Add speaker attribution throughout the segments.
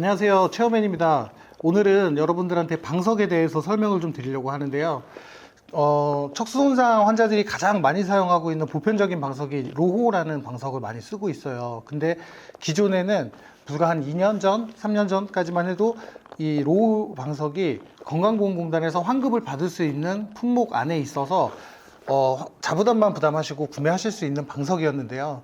Speaker 1: 안녕하세요, 체어맨입니다. 오늘은 여러분들한테 방석에 대해서 설명을 좀 드리려고 하는데요. 척수손상 환자들이 가장 많이 사용하고 있는 보편적인 방석이 로호라는 방석을 많이 쓰고 있어요. 근데 기존에는 불과 한 2년 전, 3년 전까지만 해도 이 로호 방석이 건강보험공단에서 환급을 받을 수 있는 품목 안에 있어서 자부담만 부담하시고 구매하실 수 있는 방석이었는데요.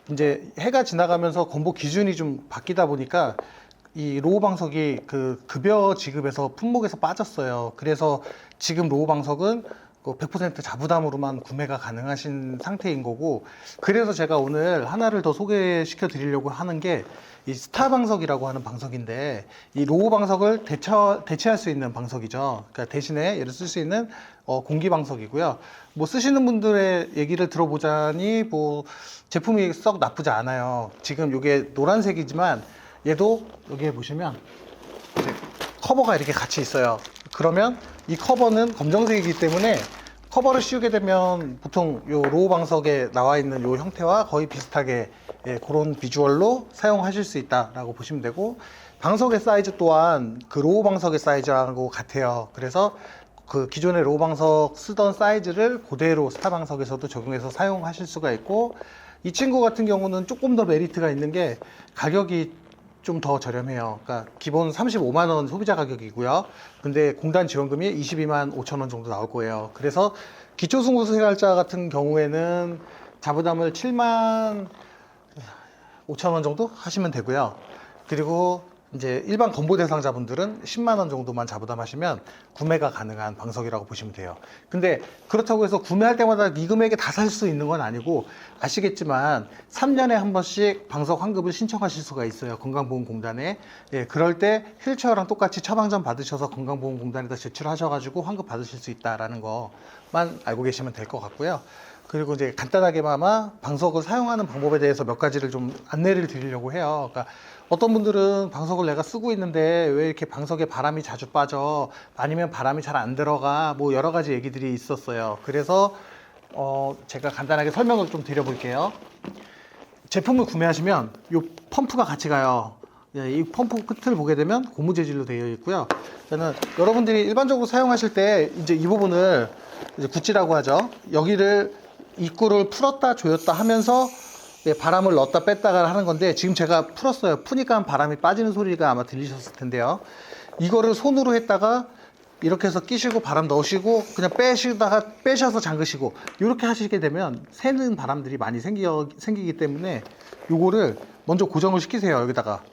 Speaker 1: 이제 해가 지나가면서 건보 기준이 좀 바뀌다 보니까 이 로우 방석이 그 급여 지급에서 품목에서 빠졌어요. 그래서 지금 로우 방석은 100% 자부담으로만 구매가 가능하신 상태인 거고, 그래서 제가 오늘 하나를 더 소개시켜 드리려고 하는 게 이 스타 방석이라고 하는 방석인데, 이 로우 방석을 대체할 수 있는 방석이죠. 그러니까 대신에 얘를 쓸 수 있는 공기 방석이고요. 뭐 쓰시는 분들의 얘기를 들어보자니 뭐 제품이 썩 나쁘지 않아요. 지금 이게 노란색이지만 얘도 여기에 보시면 이제 커버가 이렇게 같이 있어요. 그러면 이 커버는 검정색이기 때문에 커버를 씌우게 되면 보통 요 로우 방석에 나와 있는 요 형태와 거의 비슷하게 그런 비주얼로 사용하실 수 있다라고 보시면 되고, 방석의 사이즈 또한 그 로우 방석의 사이즈하고 같아요. 그래서 그 기존의 로우 방석 쓰던 사이즈를 그대로 스타 방석에서도 적용해서 사용하실 수가 있고, 이 친구 같은 경우는 조금 더 메리트가 있는 게 가격이 좀 더 저렴해요. 그러니까 기본 35만 원 소비자 가격이고요. 근데 공단 지원금이 22만 5천 원 정도 나올 거예요. 그래서 기초승부 생활자 같은 경우에는 자부담을 7만 5천 원 정도 하시면 되고요. 그리고 이제 일반 건보 대상자분들은 10만 원 정도만 자부담하시면 구매가 가능한 방석이라고 보시면 돼요. 근데 그렇다고 해서 구매할 때마다 이 금액에 다 살 수 있는 건 아니고, 아시겠지만 3년에 한 번씩 방석 환급을 신청하실 수가 있어요, 건강보험공단에. 그럴 때 휠체어랑 똑같이 처방전 받으셔서 건강보험공단에다 제출하셔가지고 환급 받으실 수 있다라는 거만 알고 계시면 될 것 같고요. 그리고 이제 간단하게나마 방석을 사용하는 방법에 대해서 몇 가지를 좀 안내를 드리려고 해요. 그러니까 어떤 분들은 방석을 내가 쓰고 있는데 왜 이렇게 방석에 바람이 자주 빠져, 아니면 바람이 잘 안 들어가, 뭐 여러 가지 얘기들이 있었어요. 그래서 제가 간단하게 설명을 좀 드려볼게요. 제품을 구매하시면 이 펌프가 같이 가요. 이 펌프 끝을 보게 되면 고무 재질로 되어 있고요. 저는 여러분들이 일반적으로 사용하실 때 이제 이 부분을 이제 구찌라고 하죠. 여기를 입구를 풀었다 조였다 하면서 바람을 넣었다 뺐다가 하는 건데, 지금 제가 풀었어요. 푸니까 바람이 빠지는 소리가 아마 들리셨을 텐데요. 이거를 손으로 했다가 이렇게 해서 끼시고 바람 넣으시고 그냥 빼시다가 빼셔서 잠그시고 이렇게 하시게 되면 새는 바람들이 많이 생기기 때문에 요거를 먼저 고정을 시키세요. 여기다가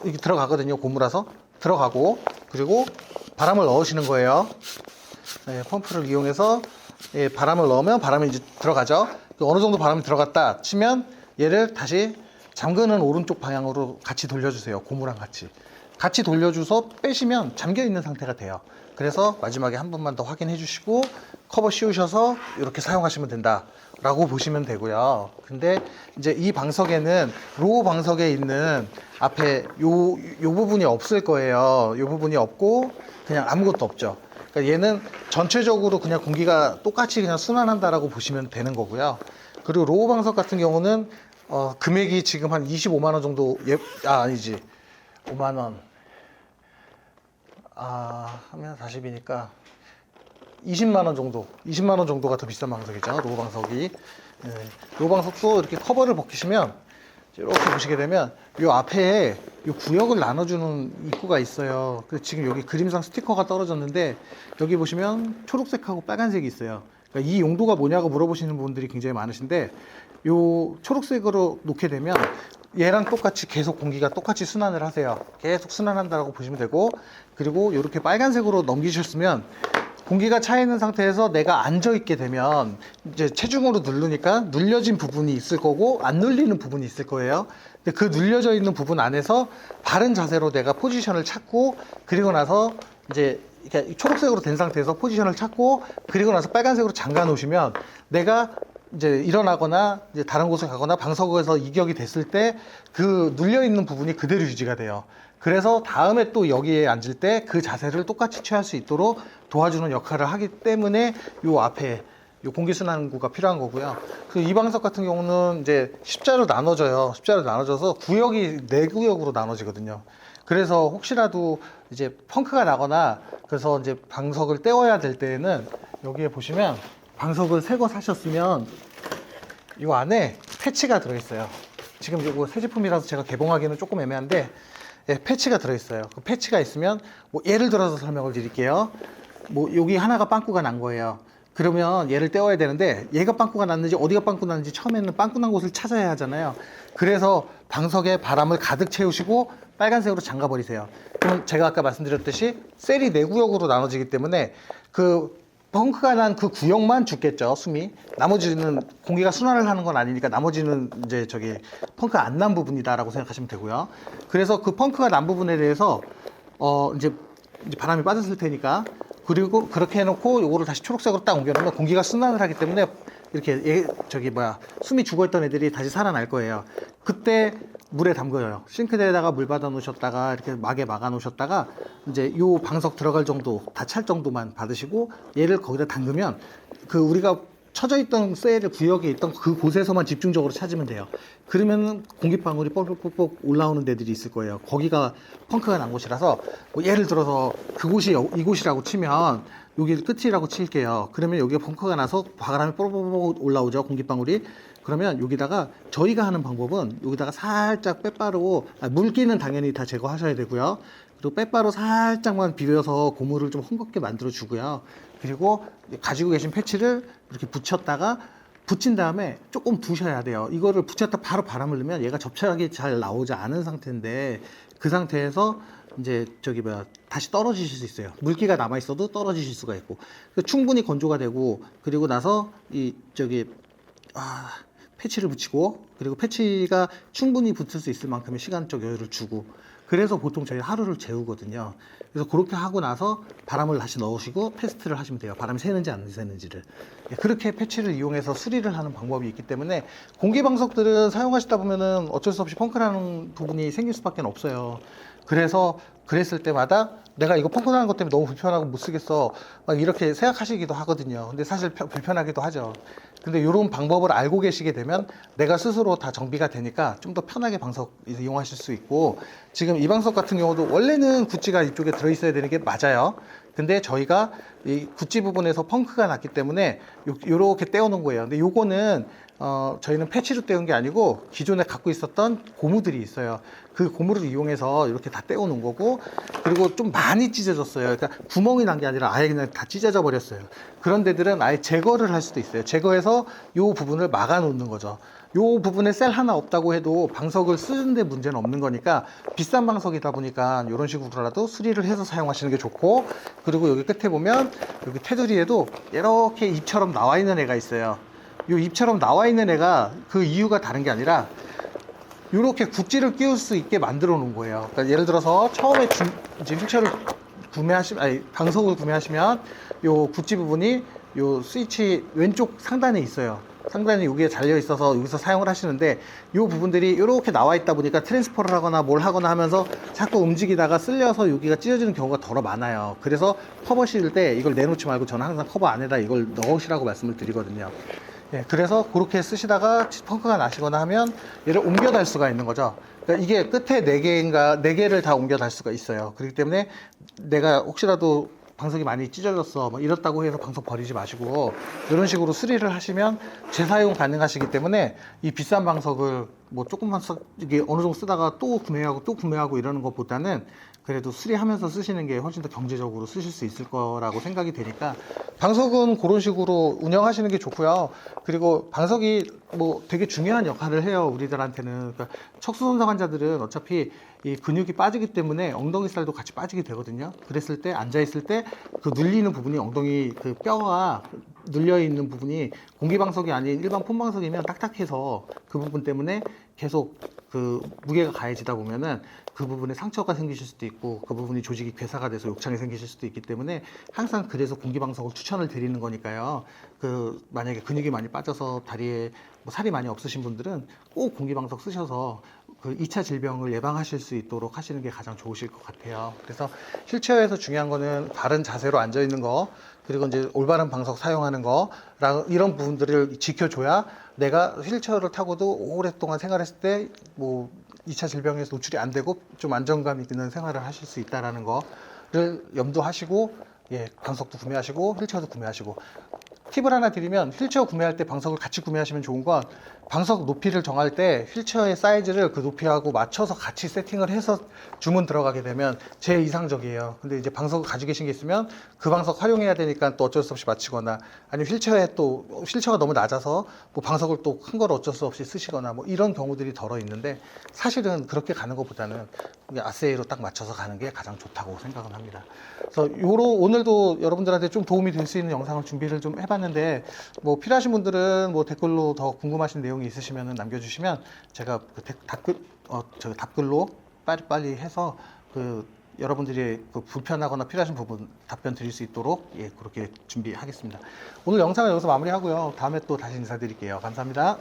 Speaker 1: 이렇게 들어가거든요. 고무라서 들어가고, 그리고 바람을 넣으시는 거예요. 펌프를 이용해서 바람을 넣으면 바람이 이제 들어가죠. 어느 정도 바람이 들어갔다 치면 얘를 다시 잠그는 오른쪽 방향으로 같이 돌려주세요. 고무랑 같이 돌려줘서 빼시면 잠겨 있는 상태가 돼요. 그래서 마지막에 한 번만 더 확인해 주시고 커버 씌우셔서 이렇게 사용하시면 된다 라고 보시면 되고요. 근데 이제 이 방석에는 로우 방석에 있는 앞에 요 부분이 없을 거예요. 요 부분이 없고 그냥 아무것도 없죠. 그러니까 얘는 전체적으로 그냥 공기가 똑같이 그냥 순환한다라고 보시면 되는 거고요. 그리고 로우 방석 같은 경우는 금액이 지금 한 25만 원 정도, 아니지, 5만 원, 하면 40이니까 20만 원 정도, 20만 원 정도가 더 비싼 방석이죠, 로우 방석이. 로우 방석도 이렇게 커버를 벗기시면 이렇게 보시게 되면 이 앞에 이 구역을 나눠주는 입구가 있어요. 지금 여기 그림상 스티커가 떨어졌는데 여기 보시면 초록색하고 빨간색이 있어요. 그러니까 이 용도가 뭐냐고 물어보시는 분들이 굉장히 많으신데, 이 초록색으로 놓게 되면 얘랑 똑같이 계속 공기가 똑같이 순환을 하세요. 계속 순환한다고 보시면 되고, 그리고 이렇게 빨간색으로 넘기셨으면 공기가 차 있는 상태에서 내가 앉아 있게 되면 이제 체중으로 누르니까 눌려진 부분이 있을 거고 안 눌리는 부분이 있을 거예요. 근데 그 눌려져 있는 부분 안에서 바른 자세로 내가 포지션을 찾고, 그리고 나서 이제 이렇게 초록색으로 된 상태에서 포지션을 찾고, 그리고 나서 빨간색으로 잠가 놓으시면 내가 이제 일어나거나 이제 다른 곳에 가거나 방석에서 이격이 됐을 때 그 눌려 있는 부분이 그대로 유지가 돼요. 그래서 다음에 또 여기에 앉을 때 그 자세를 똑같이 취할 수 있도록 도와주는 역할을 하기 때문에 요 앞에 요 공기순환구가 필요한 거고요. 이 방석 같은 경우는 이제 십자로 나눠져요. 십자로 나눠져서 구역이 4구역으로 나눠지거든요. 그래서 혹시라도 이제 펑크가 나거나 그래서 이제 방석을 떼어야 될 때에는 여기에 보시면 방석을 새 거 사셨으면 이 안에 패치가 들어있어요. 지금 이거 새 제품이라서 제가 개봉하기는 조금 애매한데 예, 패치가 들어있어요. 그 패치가 있으면 뭐 예를 들어서 설명을 드릴게요. 뭐 여기 하나가 빵꾸가 난 거예요. 그러면 얘를 떼어야 되는데 얘가 빵꾸가 났는지 어디가 빵꾸 났는지 처음에는 빵꾸 난 곳을 찾아야 하잖아요. 그래서 방석에 바람을 가득 채우시고 빨간색으로 잠가 버리세요. 그럼 제가 아까 말씀드렸듯이 셀이 4구역으로 나눠지기 때문에 그 펑크가 난 그 구역만 죽겠죠, 숨이. 나머지는 공기가 순환을 하는 건 아니니까 나머지는 이제 저기 펑크가 안 난 부분이다라고 생각하시면 되고요. 그래서 그 펑크가 난 부분에 대해서 이제 바람이 빠졌을 테니까 그리고 그렇게 해놓고 요거를 다시 초록색으로 딱 옮겨놓으면 공기가 순환을 하기 때문에 이렇게 숨이 죽어있던 애들이 다시 살아날 거예요. 그때 물에 담궈요. 싱크대에다가 물 받아 놓으셨다가 이렇게 막에 막아 놓으셨다가 이제 요 방석 들어갈 정도, 다 찰 정도만 받으시고 얘를 거기다 담그면 그 우리가 쳐져 있던 셀 구역에 있던 그 곳에서만 집중적으로 찾으면 돼요. 그러면 공기방울이 뻑뻑뻑뻑 올라오는 데들이 있을 거예요. 거기가 펑크가 난 곳이라서 뭐 예를 들어서 그곳이 이곳이라고 치면 여기 끝이라고 칠게요. 그러면 여기가 펑크가 나서 바람이 뽀뽀뽀 올라오죠. 공기방울이. 그러면 여기다가 저희가 하는 방법은 여기다가 살짝 빼바로 물기는 당연히 다 제거하셔야 되고요. 그리고 빼바로 살짝만 비벼서 고무를 좀 헝겊게 만들어 주고요. 그리고 가지고 계신 패치를 이렇게 붙였다가 붙인 다음에 조금 두셔야 돼요. 이거를 붙였다 바로 바람을 넣으면 얘가 접착이 잘 나오지 않은 상태인데 그 상태에서 이제 다시 떨어지실 수 있어요. 물기가 남아 있어도 떨어지실 수가 있고 충분히 건조가 되고 그리고 나서 패치를 붙이고 그리고 패치가 충분히 붙을 수 있을 만큼의 시간적 여유를 주고 그래서 보통 저희 하루를 재우거든요. 그래서 그렇게 하고 나서 바람을 다시 넣으시고 테스트를 하시면 돼요. 바람이 새는지 안 새는지를. 그렇게 패치를 이용해서 수리를 하는 방법이 있기 때문에 공기방석들은 사용하시다 보면은 어쩔 수 없이 펑크나는 부분이 생길 수밖에 없어요. 그래서 그랬을 때마다 내가 이거 펑크 나는 것 때문에 너무 불편하고 못 쓰겠어 막 이렇게 생각하시기도 하거든요. 근데 사실 불편하기도 하죠. 근데 이런 방법을 알고 계시게 되면 내가 스스로 다 정비가 되니까 좀 더 편하게 방석 이용하실 수 있고 지금 이 방석 같은 경우도 원래는 구찌가 이쪽에 들어있어야 되는 게 맞아요. 근데 저희가 이 구찌 부분에서 펑크가 났기 때문에 요렇게 떼어놓은 거예요. 근데 요거는 저희는 패치로 떼운 게 아니고 기존에 갖고 있었던 고무들이 있어요. 그 고무를 이용해서 이렇게 다 떼어놓은 거고 그리고 좀 많이 찢어졌어요. 그러니까 구멍이 난 게 아니라 아예 그냥 다 찢어져 버렸어요. 그런 데들은 아예 제거를 할 수도 있어요. 제거해서 요 부분을 막아 놓는 거죠. 요 부분에 셀 하나 없다고 해도 방석을 쓰는데 문제는 없는 거니까 비싼 방석이다 보니까 이런 식으로라도 수리를 해서 사용하시는 게 좋고 그리고 여기 끝에 보면 여기 테두리에도 이렇게 입처럼 나와 있는 애가 있어요. 이 입처럼 나와 있는 애가 그 이유가 다른 게 아니라 이렇게 구찌를 끼울 수 있게 만들어 놓은 거예요. 그러니까 예를 들어서 처음에 이제 방석을 구매하시면 요 구찌 부분이 요 스위치 왼쪽 상단에 있어요. 상단에 여기에 잘려 있어서 여기서 사용을 하시는데 이 부분들이 이렇게 나와 있다 보니까 트랜스퍼를 하거나 뭘 하거나 하면서 자꾸 움직이다가 쓸려서 여기가 찢어지는 경우가 더러 많아요. 그래서 커버 실 때 이걸 내놓지 말고 저는 항상 커버 안에다 이걸 넣으시라고 말씀을 드리거든요. 예, 그래서 그렇게 쓰시다가 펑크가 나시거나 하면 얘를 옮겨 달 수가 있는 거죠. 그러니까 이게 끝에 4개를 다 옮겨 달 수가 있어요. 그렇기 때문에 내가 혹시라도 방석이 많이 찢어졌어 뭐 이렇다고 해서 방석 버리지 마시고 이런 식으로 수리를 하시면 재사용 가능하시기 때문에 이 비싼 방석을 뭐 조금만 이게 어느 정도 쓰다가 또 구매하고 이러는 것보다는 그래도 수리하면서 쓰시는 게 훨씬 더 경제적으로 쓰실 수 있을 거라고 생각이 되니까 방석은 그런 식으로 운영하시는 게 좋고요. 그리고 방석이 뭐 되게 중요한 역할을 해요. 우리들한테는. 그러니까 척수손상 환자들은 어차피 이 근육이 빠지기 때문에 엉덩이 살도 같이 빠지게 되거든요. 그랬을 때 앉아 있을 때 그 눌리는 부분이 엉덩이 그 뼈가 눌려 있는 부분이 공기방석이 아닌 일반 폼방석이면 딱딱해서 그 부분 때문에 계속 그 무게가 가해지다 보면은 그 부분에 상처가 생기실 수도 있고 그 부분이 조직이 괴사가 돼서 욕창이 생기실 수도 있기 때문에 항상 그래서 공기방석을 추천을 드리는 거니까요. 그 만약에 근육이 많이 빠져서 다리에 뭐 살이 많이 없으신 분들은 꼭 공기방석 쓰셔서 그 2차 질병을 예방하실 수 있도록 하시는 게 가장 좋으실 것 같아요. 그래서 휠체어에서 중요한 거는 바른 자세로 앉아 있는 거 그리고 이제 올바른 방석 사용하는 거 이런 부분들을 지켜줘야 내가 휠체어를 타고도 오랫동안 생활했을 때 뭐 2차 질병에서 노출이 안 되고 좀 안정감 있는 생활을 하실 수 있다라는 거를 염두하시고 예, 방석도 구매하시고 휠체어도 구매하시고 팁을 하나 드리면 휠체어 구매할 때 방석을 같이 구매하시면 좋은 건 방석 높이를 정할 때 휠체어의 사이즈를 그 높이하고 맞춰서 같이 세팅을 해서 주문 들어가게 되면 제일 이상적이에요. 근데 이제 방석을 가지고 계신 게 있으면 그 방석 활용해야 되니까 또 어쩔 수 없이 맞추거나 아니면 휠체어가 너무 낮아서 뭐 방석을 또 큰 걸 어쩔 수 없이 쓰시거나 뭐 이런 경우들이 덜어 있는데 사실은 그렇게 가는 것보다는 아세이로 딱 맞춰서 가는 게 가장 좋다고 생각은 합니다. 그래서 오늘도 여러분들한테 좀 도움이 될 수 있는 영상을 준비를 좀 해봤는데 뭐 필요하신 분들은 뭐 댓글로 더 궁금하신 내용이 있으시면 남겨주시면 제가 그 답글로 빨리 해서 그 여러분들이 그 불편하거나 필요하신 부분 답변 드릴 수 있도록 예 그렇게 준비하겠습니다. 오늘 영상은 여기서 마무리하고요. 다음에 또 다시 인사드릴게요. 감사합니다.